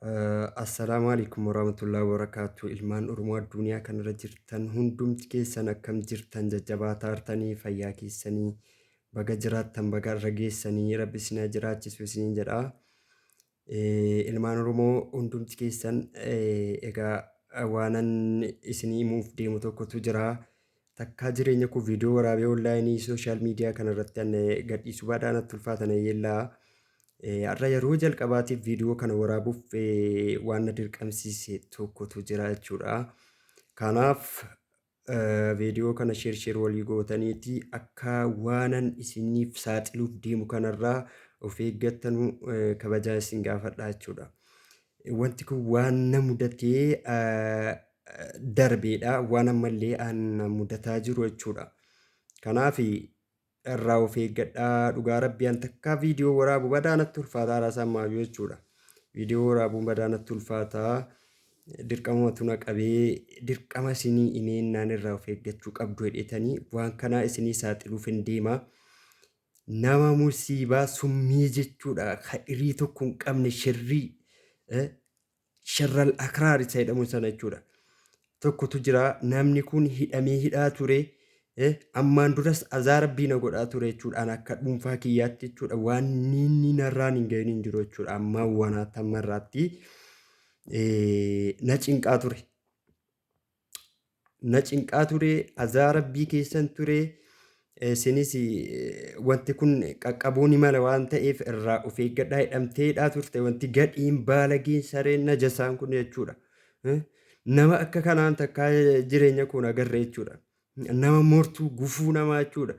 Assalaamu alaikum warahmatullahi wabarakatuh. Ilmaan Oromoo addunyaa kanarra jirtan hundumti keessan akkam jirtan jajjabaataa hartanii fayyaa keessanii baga jiraattan baga irra geessanii rabbi isin haa jiraachisu isiniin jedha. Ilmaan Oromoo hundumti keessan egaa waanan isinii himuuf deemu tokkotu jira. Takkaa jireenya koo viidiyoo waraabee onlaayinii sooshaal miidiyaa kanarratti gadhiisuu baadhaan natti ulfaatan yeellaa. Har'a yeroo jalqabaatiif viidiyoo kana waraabuuf waan na dirqamsiise tokkotu jira jechuudha. Kanaaf viidiyoo kana sheer walii gootaniiti akka waanan isiniif saaxiluuf deemu kanarraa of eeggattanu kabajaa isin gaafadha jechuudha. Wanti kun waan na mudatee darbeedha. Waan ammallee na mudataa jiru jechuudha. Kanaaf irraa of eeggadhaa dhugaa rabbiin takkaa viidiyoo waraabuu badaanatti ulfaataa raasaan maayuu jechuudha. Viidiyoo waraabuun badaanatti ulfaataa dirqamatu na qabee dirqama isinii imeennaan irraa of eeggachuu qabdu jedhetanii waan kanaa isinii saaxiluuf hin deema. Nama musiibaa summii jechuudha. Hirii tokko hin qabne sharral akraar isa jedhamu sana jechuudha. Tokkotu jira namni kun hidhamee hidhaa ture. Ammaan duras azaarabbii na godhaa ture jechuudhaan akka dhuunfaa kiyyaatti jechuudha. Waan inni narraan hin gahin hin jiru jechuudha. Amma waan tammarraatti na cinqaa ture. Na cinqaa ture azaarabbii keessan ture. Isinis wanti kun qaqqabuu ni mala waan ta'eef irraa of eeggadhaa hidhamteedhaa turte wanti gadhiin baalageen sareen najasaan kun jechuudha. Nama akka kanaan takkaa jireenya kun agarre jechuudha. Nama mortuu gufuu namaa jechuudha.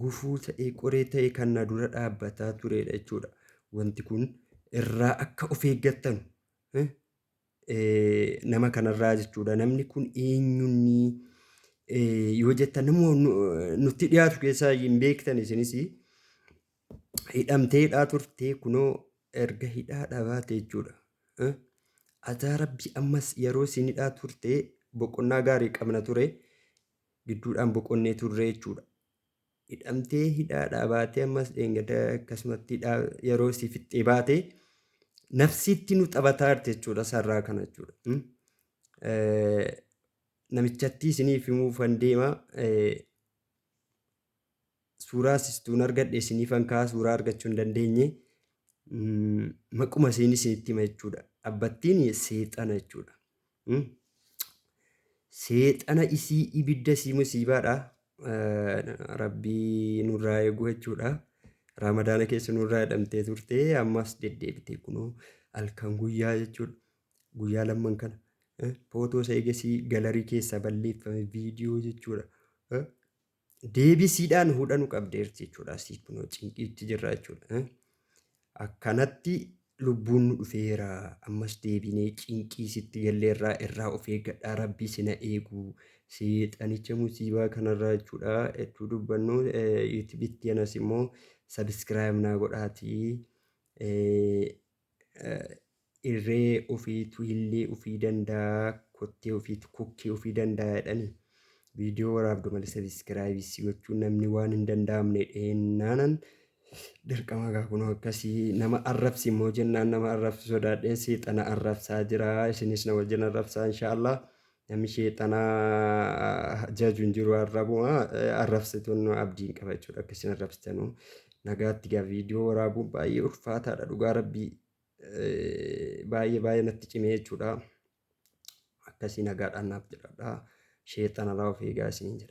Gufuu ta'ee qoree ta'e kan na dura dhaabbataa turedha jechuudha. Wanti kun irraa akka of eeggattan nama kanarraa jechuudha. Namni kun eenyunni yoo jettan nama nutti dhiyaatu keessaa hin beektan isinis hidhamteedhaa turte kunoo erga hidhaadhaa baate jechuudha. Azaarabbii ammas yeroo isin hidhaa turte boqonnaa gaarii qabna ture gidduudhaan boqonnee turre jechuudha. Hidhamtee hidhaadhaa baatee ammas dheengada akkasumatti yeroo isii fixxee baate nafsiitti nu taphataa jirti jechuudha sarraa kana jechuudha. Namichatti isiniif himuufan deema. Suuraa sistuun argadhe isiniifan kaa suuraa argachuu hin dandeenye. Maquma isiin isinitti hima jechuudha. Abbattiin seexana jechuudha. Seexana isii ibidda isii musiibaadha. Rabbii nurraa eegu jechuudha. Ramadaana keessa nurraa hidhamtee turte ammas deddeebite kunoo halkan guyyaa jechuudha. Guyyaa lamman kana footoo isa eegasii galarii keessa balleeffame viidiyoo jechuudha. Deebisiidhaan hudhanu qabdeerti jechuudha. Asii kunoo cinqiitti jirra jechuudha. Akkanatti lubbuun nu dhufeera ammas deebinee cinqii sitti galleerraa irraa of eeggadhaa rabbii sina eegu seexanicha musiibaa kanarraa jechuudha. Hedduu dubbannu yuutuubitti anas immoo sabiskiraayib naa godhaatii irree ofiitu illee ofii danda'a kottee ofiitu kokkee ofii danda'a jedhani viidiyoo waraabdu malee sabiskiraayibisii gochuun namni waan hin danda'amne dheenaanan. Dirqama gaa kunoo akkasii nama arrabsi immoo jennaan nama arrabsu sodaadheen seexana arrabsaa jira. Isinis na wajjin arrabsaa inshaallah. Namni seexanaa jaju hin jiru arrabsituun abdiin qaba jechuudha. Akkasiin arrabsitanuu nagaatti gaa viidiyoo waraabuun baay'ee ulfaataadha dhugaa rabbii baay'ee natti cimee jechuudha. Akkasii nagaadhaan naaf jedhadha. Seexanarraa of eegaa isiniin jedha.